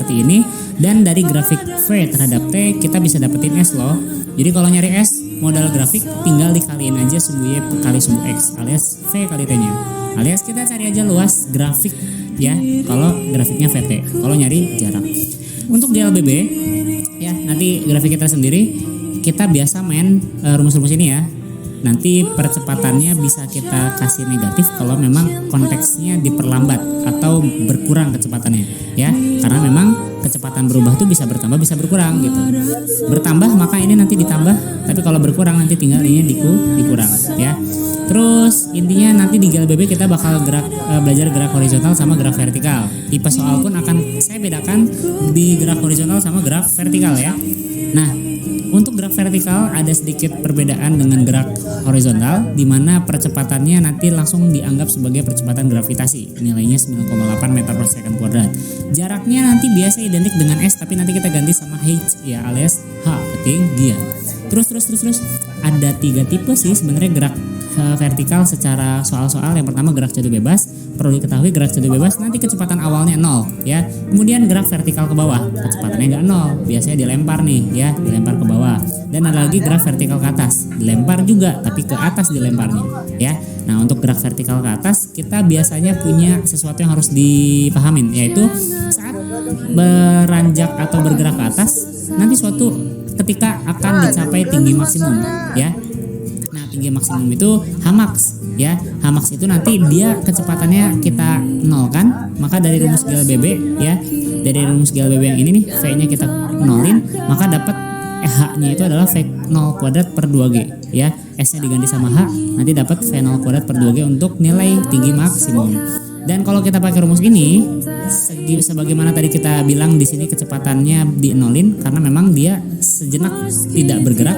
seperti ini. Dan dari grafik V terhadap T kita bisa dapetin S loh. Jadi kalau nyari S modal grafik tinggal dikaliin aja sumbu Y kali sumbu X alias V kali T nya. Alias kita cari aja luas grafik ya kalau grafiknya VT. Kalau nyari jarak. Untuk GLBB ya nanti grafik kita sendiri, kita biasa main rumus-rumus ini ya. Nanti percepatannya bisa kita kasih negatif kalau memang konteksnya diperlambat atau berkurang kecepatannya ya, karena memang kecepatan berubah tuh bisa bertambah bisa berkurang gitu. Bertambah maka ini nanti ditambah, tapi kalau berkurang nanti tinggal ini dikurang ya. Terus intinya nanti di GLBB kita bakal belajar gerak horizontal sama gerak vertikal. Tipe soal pun akan saya bedakan di gerak horizontal sama gerak vertikal ya. Nah, untuk gerak vertikal ada sedikit perbedaan dengan gerak horizontal, di mana percepatannya nanti langsung dianggap sebagai percepatan gravitasi. Nilainya 9,8 meter per second kuadrat. Jaraknya nanti biasa identik dengan S, tapi nanti kita ganti sama H ya, alias H ketinggian. Terus ada 3 tipe sih sebenarnya gerak vertikal secara soal-soal. Yang pertama gerak jatuh bebas. Perlu diketahui gerak jatuh bebas nanti kecepatan awalnya 0 ya. Kemudian gerak vertikal ke bawah, kecepatannya nggak 0, biasanya dilempar nih ya, dilempar ke bawah. Dan ada lagi gerak vertikal ke atas, dilempar juga tapi ke atas dilemparnya ya. Nah, untuk gerak vertikal ke atas kita biasanya punya sesuatu yang harus dipahamin, yaitu saat beranjak atau bergerak ke atas nanti suatu ketika akan dicapai tinggi maksimum ya. Nah, tinggi maksimum itu Hmax ya. Hmax itu nanti dia kecepatannya kita nolkan, maka dari rumus GLBB ya, dari rumus GLBB yang ini nih V-nya kita nolin, maka dapat H-nya itu adalah V0 kuadrat per 2G ya. S-nya diganti sama H, nanti dapat V0 kuadrat per 2G untuk nilai tinggi maksimum. Dan kalau kita pakai rumus ini, sebagaimana tadi kita bilang di sini kecepatannya dinolin karena memang dia sejenak tidak bergerak,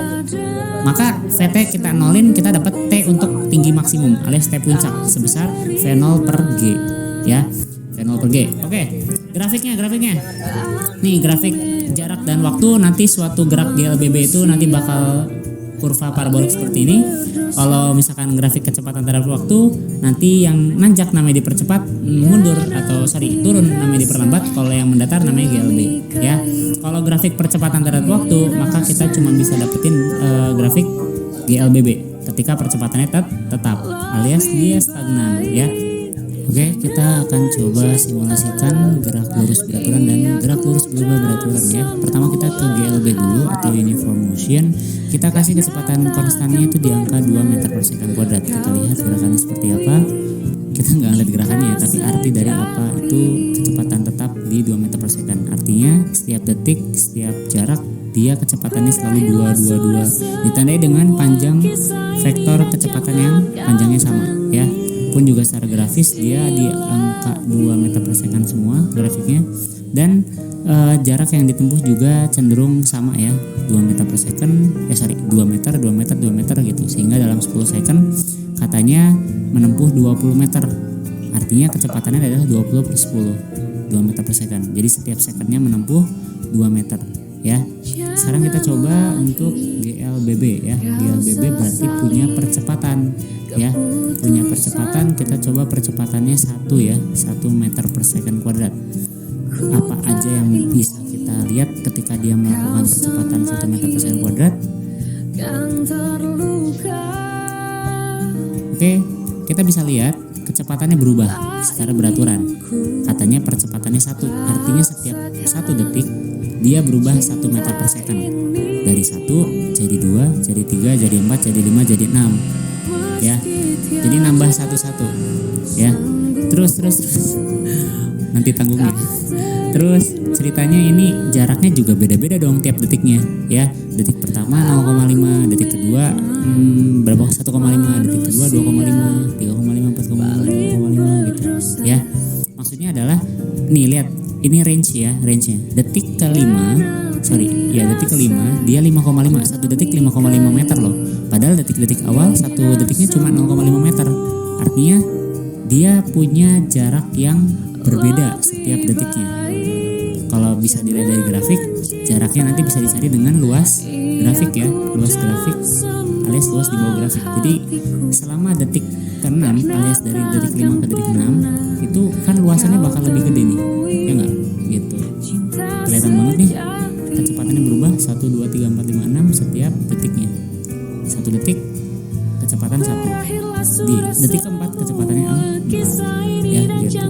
maka VT kita nolin, kita dapat T untuk tinggi maksimum alias T puncak sebesar V0 per G ya, V0 per G. Oke, grafiknya nih, grafik jarak dan waktu. Nanti suatu gerak GLBB itu nanti bakal kurva parabolik seperti ini. Kalau misalkan grafik kecepatan terhadap waktu, nanti yang nanjak namanya dipercepat, turun namanya diperlambat. Kalau yang mendatar namanya GLB ya. Kalau grafik percepatan terhadap waktu, maka kita cuma bisa dapetin grafik GLBB ketika percepatannya tetap alias dia stagnan ya. Oke, kita akan coba simulasikan gerak lurus beraturan dan gerak lurus berubah beraturan ya. Pertama kita ke GLB dulu atau uniform motion. Kita kasih kecepatan konstannya itu di angka 2 meter per second kuadrat. Kita lihat gerakannya seperti apa. Kita nggak lihat gerakannya ya, tapi arti dari apa itu kecepatan tetap di 2 meter per second. Artinya setiap detik, setiap jarak dia kecepatannya selalu 2 ditandai dengan panjang vektor kecepatan yang panjangnya sama ya. Pun juga secara grafis dia di angka 2 meter per second semua grafiknya. Dan jarak yang ditempuh juga cenderung sama ya, 2 meter per second 2 meter gitu, sehingga dalam 10 second katanya menempuh 20 meter. Artinya kecepatannya adalah 20 per 10, 2 meter per second. Jadi setiap secondnya menempuh 2 meter ya. Sekarang kita coba untuk GLBB ya. GLBB berarti punya percepatan ya, punya percepatan. Kita coba percepatannya 1 ya, 1 meter per second kuadrat. Apa aja yang bisa kita lihat ketika dia melakukan percepatan 1 meter per second kuadrat? Oke, kita bisa lihat kecepatannya berubah secara beraturan. Katanya percepatannya 1, artinya setiap 1 detik dia berubah 1 meter per second. Dari 1 jadi 2, jadi 3, jadi 4, jadi 5, jadi 6 ya. Jadi nambah 1 ya. Terus nanti tanggungnya. Terus ceritanya ini jaraknya juga beda-beda dong tiap detiknya ya. Detik pertama 0,5, detik kedua berapa 1,5, detik kedua 2,5, 3,5, 4,5, 5,5 gitu ya. Maksudnya adalah nih lihat ini range-nya. Detik kelima dia 5,5, 1 detik 5,5 meter loh. Padahal detik-detik awal 1 detiknya cuma 0,5 meter. Artinya dia punya jarak yang berbeda setiap detiknya. Kalau bisa dilihat dari grafik, jaraknya nanti bisa dicari dengan luas grafik ya, luas grafik alias luas di bawah grafik. Jadi selama detik ke-6 alias dari detik 5 ke detik 6 itu kan luasannya bakal lebih gede nih, ya nggak? Gitu. kelihatan banget nih kecepatannya berubah 1, 2, 3, 4, 5, 6 setiap detiknya. 1 detik kecepatan 1, di detik keempat kecepatannya 4, ya gitu.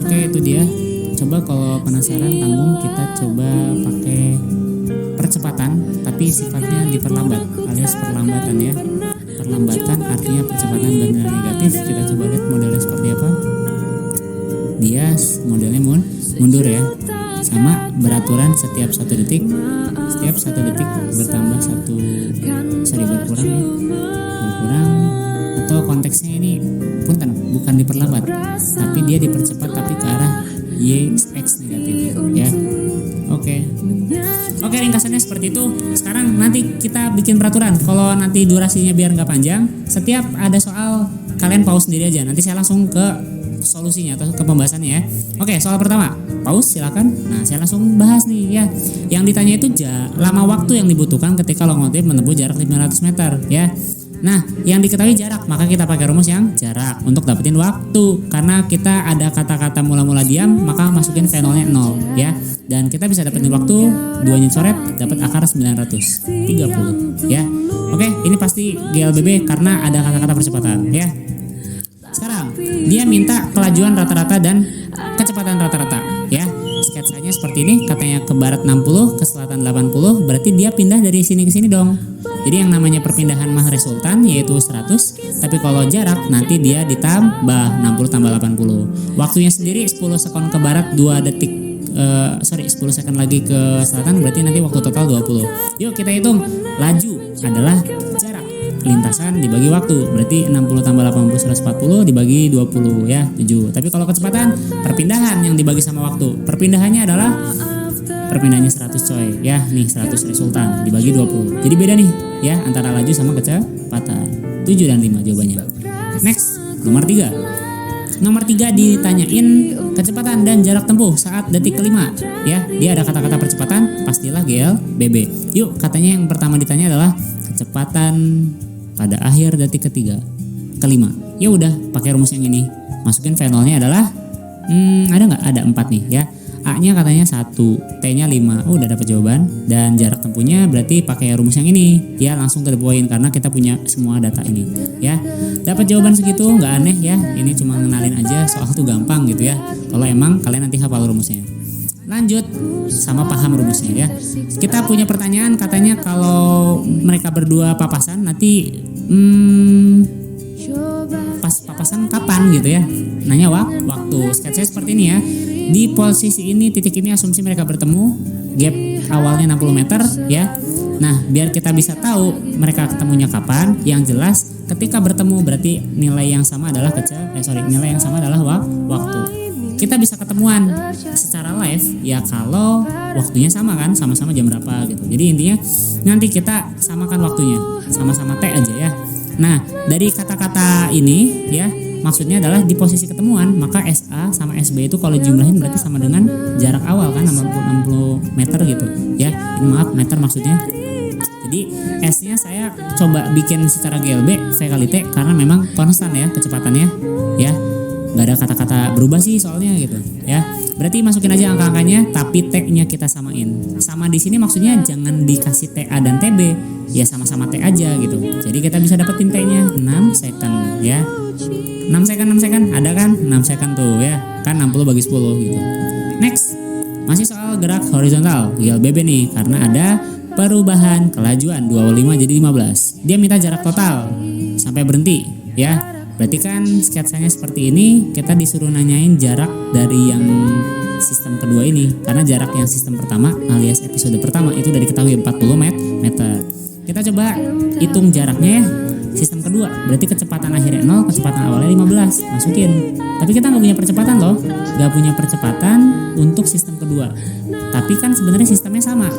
Oke, itu dia. Coba kalau penasaran tanggung, kita coba pakai percepatan tapi sifatnya diperlambat alias perlambatan ya. Perlambatan artinya percepatan bernilai negatif. Kita coba lihat modelnya seperti apa. Dia modelnya mundur ya, sama beraturan setiap 1 detik. Setiap 1 detik bertambah berkurang ya, berkurang. Atau konteksnya ini punten, bukan diperlambat tapi dia dipercepat tapi ke arah x negatif ya. Oke, ringkasannya seperti itu. Sekarang nanti kita bikin peraturan. Kalau nanti durasinya biar nggak panjang, setiap ada soal kalian pause sendiri aja. Nanti saya langsung ke solusinya atau ke pembahasannya ya. Oke, soal pertama, pause silakan. Nah, saya langsung bahas nih ya. Yang ditanya itu lama waktu yang dibutuhkan ketika lokomotif menempuh jarak 500 meter ya. Nah, yang diketahui jarak, maka kita pakai rumus yang jarak untuk dapetin waktu. Karena kita ada kata-kata mula-mula diam, maka masukin V0-nya 0 ya. Dan kita bisa dapetin waktu 2 unit coret, dapat akar 930 ya. Oke, ini pasti GLBB karena ada kata-kata percepatan ya. Sekarang dia minta kelajuan rata-rata dan kecepatan rata-rata ya. Sketsanya seperti ini, katanya ke barat 60, ke selatan 80, berarti dia pindah dari sini ke sini dong. Jadi yang namanya perpindahan mah resultan yaitu 100, tapi kalau jarak nanti dia ditambah 60 tambah 80. Waktunya sendiri 10 sekon ke barat, 2 detik 10 second lagi ke selatan, berarti nanti waktu total 20. Yuk kita hitung. Laju adalah jarak, lintasan dibagi waktu, berarti 60 tambah 80 140 dibagi 20 ya, 7. Tapi kalau kecepatan, perpindahan yang dibagi sama waktu. Perpindahannya adalah perpindahannya 100 coy ya, nih 100 resultan dibagi 20. Jadi beda nih ya antara laju sama kecepatan. 7 dan 5 jawabannya. Next, nomor 3. Nomor 3 ditanyain kecepatan dan jarak tempuh saat detik kelima ya. Dia ada kata-kata percepatan, pastilah GLBB. Yuk, katanya yang pertama ditanya adalah kecepatan pada akhir detik kelima. Ya udah, pakai rumus yang ini. Masukin V0-nya adalah ada nggak? Ada 4 nih ya. A-nya katanya 1, T-nya 5. Udah dapat jawaban. Dan jarak tempuhnya berarti pakai rumus yang ini. Ya, langsung ke the point karena kita punya semua data ini. Ya, dapat jawaban segitu, nggak aneh ya. Ini cuma ngenalin aja, soal tuh gampang gitu ya. Kalau emang kalian nanti hafal rumusnya. Lanjut sama paham rumusnya ya. Kita punya pertanyaan, katanya kalau mereka berdua papasan nanti pas papasan kapan gitu ya. Nanya waktu. Sketsanya seperti ini ya. Di posisi ini, titik ini asumsi mereka bertemu, gap awalnya 60 meter ya. Nah, biar kita bisa tahu mereka ketemunya kapan, yang jelas ketika bertemu berarti nilai yang sama adalah nilai yang sama adalah waktu. Kita bisa ketemuan secara live ya kalau waktunya sama kan, sama-sama jam berapa gitu. Jadi intinya nanti kita samakan waktunya, sama-sama T aja ya. Nah, dari kata-kata ini ya, maksudnya adalah di posisi ketemuan, maka SA sama SB itu kalau jumlahin berarti sama dengan jarak awal kan, 60 meter gitu ya. Ini maaf, meter maksudnya. Jadi S-nya saya coba bikin secara GLB V kali T karena memang konstan ya kecepatannya ya. Gak ada kata-kata berubah sih soalnya gitu ya. Berarti masukin aja angka-angkanya tapi T-nya kita samain. Sama di sini maksudnya jangan dikasih TA dan TB, ya sama-sama T aja gitu. Jadi kita bisa dapetin T-nya 6 second ya. 6 second ada kan? 6 second tuh ya. Kan 60 bagi 10 gitu. Next. Masih soal gerak horizontal GLBB nih karena ada perubahan kelajuan 25 jadi 15. Dia minta jarak total sampai berhenti ya. Berarti kan sketsanya seperti ini, kita disuruh nanyain jarak dari yang sistem kedua ini. Karena jarak yang sistem pertama alias episode pertama itu udah diketahui 40 meter. Kita coba hitung jaraknya ya. Sistem kedua, berarti kecepatan akhirnya 0, kecepatan awalnya 15. Masukin. Tapi kita nggak punya percepatan loh. Nggak punya percepatan untuk sistem kedua. Tapi kan sebenarnya sistemnya sama.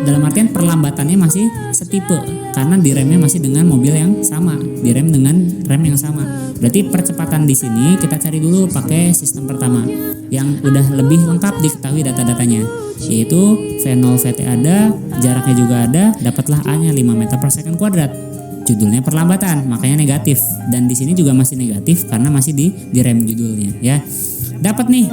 Dalam artian perlambatannya masih setipe karena diremnya masih dengan mobil yang sama, direm dengan rem yang sama. Berarti percepatan di sini kita cari dulu pakai sistem pertama yang udah lebih lengkap diketahui data-datanya, yaitu V0 VT ada, jaraknya juga ada, dapatlah A-nya 5 meter per second kuadrat. Judulnya perlambatan, makanya negatif. Dan di sini juga masih negatif karena masih di rem judulnya ya. Dapat nih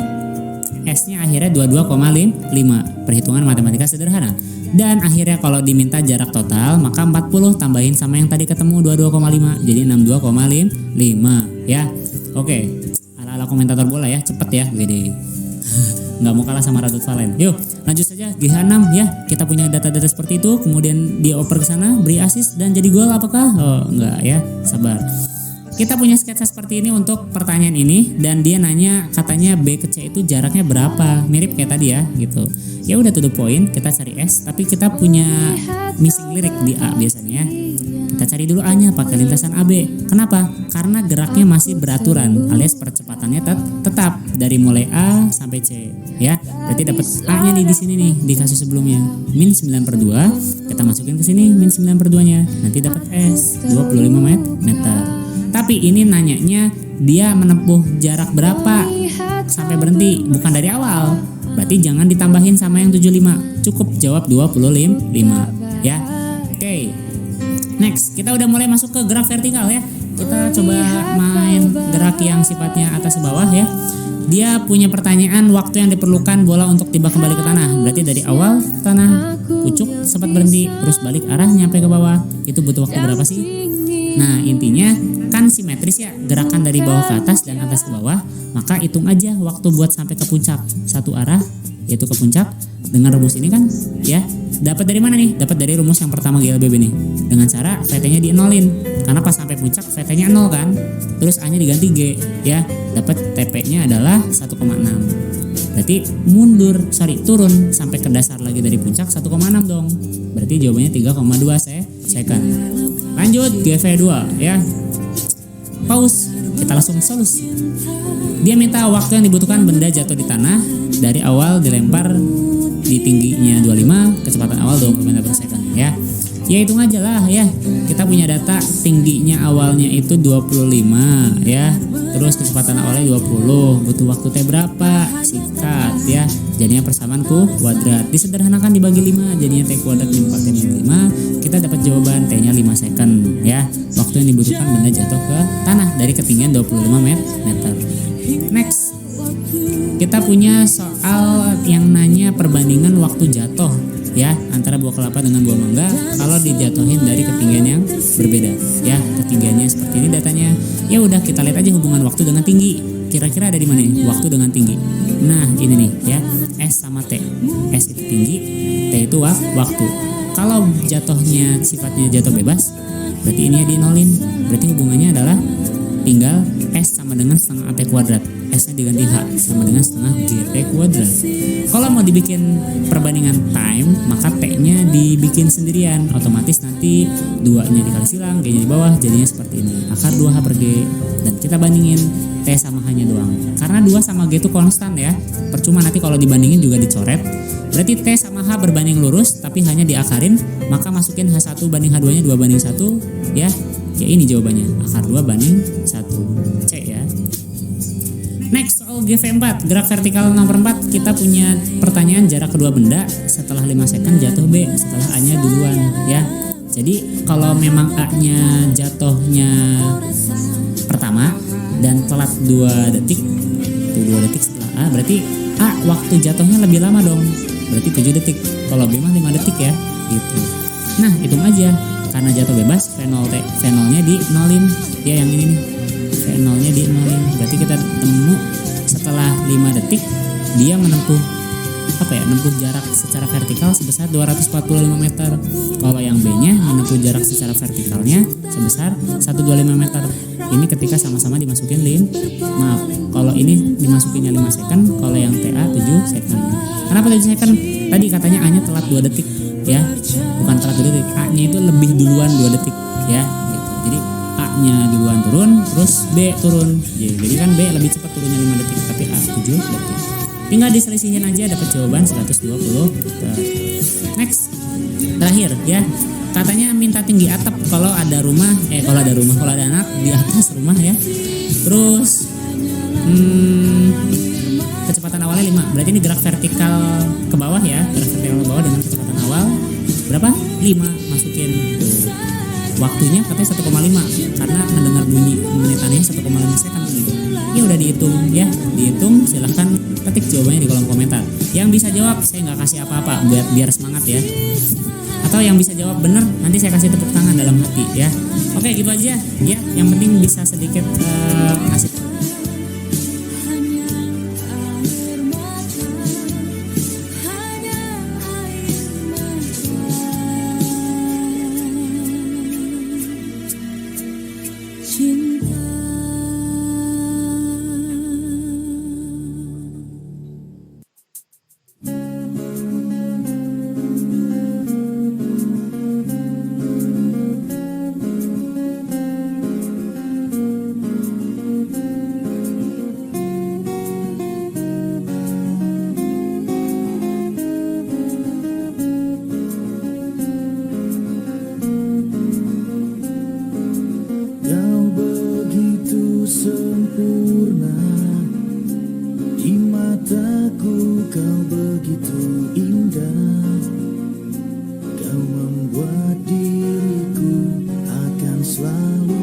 S-nya akhirnya 22,5. Perhitungan matematika sederhana. Dan akhirnya kalau diminta jarak total, maka 40 tambahin sama yang tadi ketemu 22,5, jadi 62,5 ya. Oke, ala-ala komentator bola ya, cepet ya, gede. Nggak mau kalah sama Radut Valen. Yuk, lanjut saja GH6 ya. Kita punya data-data seperti itu, kemudian dia oper ke sana, beri assist dan jadi gol apakah? Oh, enggak ya, sabar. Kita punya sketsa seperti ini untuk pertanyaan ini dan dia nanya katanya B ke C itu jaraknya berapa? Mirip kayak tadi ya, gitu. Ya udah to the point, kita cari S, tapi kita punya missing lirik di A biasanya ya. Kita cari dulu A-nya pakai lintasan AB. Kenapa? Karena geraknya masih beraturan alias percepatannya tetap dari mulai A sampai C ya. Berarti dapat A-nya di sini nih di kasus sebelumnya. Min 9/2, kita masukin ke sini min 9/2-nya. Nanti dapat S 25 meter. Tapi ini nanyanya dia menempuh jarak berapa sampai berhenti, bukan dari awal. Berarti jangan ditambahin sama yang 75. Cukup jawab 25 ya. Oke. Next, kita udah mulai masuk ke gerak vertikal ya. Kita coba main gerak yang sifatnya atas ke bawah ya. Dia punya pertanyaan waktu yang diperlukan bola untuk tiba kembali ke tanah. Berarti dari awal tanah pucuk sempat berhenti terus balik arah nyampe ke bawah. Itu butuh waktu berapa sih? Nah, intinya kan simetris ya, gerakan dari bawah ke atas dan atas ke bawah. Maka hitung aja waktu buat sampai ke puncak satu arah, yaitu ke puncak dengan rumus ini kan ya. Dapat dari mana nih? Dapat dari rumus yang pertama GLBB nih. Dengan cara VT-nya di-nolin. Karena pas sampai puncak VT-nya 0 kan. Terus A-nya diganti G ya. Dapat TP-nya adalah 1,6. Berarti turun sampai ke dasar lagi dari puncak 1,6 dong. Berarti jawabannya 3,2 second. Lanjut GV2 ya. Pause. Kita langsung solusi. Dia minta waktu yang dibutuhkan benda jatuh di tanah dari awal dilempar di tingginya 25, kecepatan awal 20 meter per second ya. Ya hitung aja lah ya. Kita punya data tingginya awalnya itu 25 ya. Terus kecepatan awalnya 20. Butuh waktu T berapa? Sikat ya. Jadinya persamaan kuadrat. Disederhanakan dibagi 5 jadinya T kuadrat 4 T min 5. Kita dapat jawaban T-nya 5 second ya. Waktu yang dibutuhkan benda jatuh ke tanah dari ketinggian 25 meter. Next. Kita punya soal yang nanya perbandingan waktu jatuh ya antara buah kelapa dengan buah mangga kalau dijatuhin dari ketinggian yang berbeda ya. Ketinggiannya seperti ini datanya. Ya udah kita lihat aja hubungan waktu dengan tinggi. Kira-kira ada di mana nih waktu dengan tinggi? Nah, ini nih ya. S sama T. S itu tinggi, T itu waktu. Kalau jatuhnya sifatnya jatuh bebas, berarti ini dinolin. Berarti hubungannya adalah tinggal S sama dengan setengah AT kuadrat. S-nya diganti H sama dengan setengah GT kuadrat. Kalau mau dibikin perbandingan time, maka T-nya dibikin sendirian. Otomatis nanti 2-nya dikali silang, G-nya di bawah, jadinya seperti ini. Akar 2H per G. Dan kita bandingin T sama H-nya doang. Karena 2 sama G itu konstan ya. Percuma nanti kalau dibandingin juga dicoret. Berarti T sama H berbanding lurus, tapi hanya diakarin. Maka masukin H1 banding H2-nya 2:1 ya. Ya ini jawabannya. Akar 2:1. C ya. Next, soal GV4, gerak vertikal nomor 4, kita punya pertanyaan jarak kedua benda setelah 5 second jatuh B setelah A-nya duluan ya. Jadi kalau memang A-nya jatuhnya pertama dan telat 2 detik, 2 detik setelah A, berarti A waktu jatuhnya lebih lama dong. Berarti 7 detik. Kalau B mah 5 detik ya, gitu. Nah, hitung aja. Karena jatuh bebas, V0-nya di nolin. Ya yang ini nih. V0-nya di nolin. Berarti kita temu setelah 5 detik dia menempuh menempuh jarak secara vertikal sebesar 245 meter. Kalau yang B-nya menempuh jarak secara vertikalnya sebesar 125 meter. Ini ketika sama-sama dimasukin kalau ini dimasukinnya 5 second, kalau yang TA 7 second. Kenapa 7 second? Tadi katanya A-nya telat 2 detik ya. Bukan telat 2 detik, A-nya itu lebih duluan 2 detik ya gitu. Jadi A-nya duluan turun, terus B turun. Jadi kan B lebih cepat turunnya 5 detik, tapi A 7 detik. Tinggal diselisihin aja dapat jawaban 120. Next. Terakhir ya. Katanya minta tinggi atap kalau ada anak di atas rumah ya. Terus kecepatan awalnya 5. Berarti ini gerak vertikal ke bawah ya. Gerak vertikal ke bawah dengan kecepatan awal berapa? 5. Masukin tuh. waktunya katanya 1,5 karena mendengar bunyi menitannya 1,5 second gitu. Ya udah dihitung, silahkan ketik jawabannya di kolom komentar. Yang bisa jawab saya nggak kasih apa-apa biar semangat ya. Atau yang bisa jawab bener nanti saya kasih tepuk tangan dalam hati ya. Oke gitu aja ya, yang penting bisa sedikit ngasih. Sempurna di mataku, kau begitu indah. Kau membuat diriku akan selalu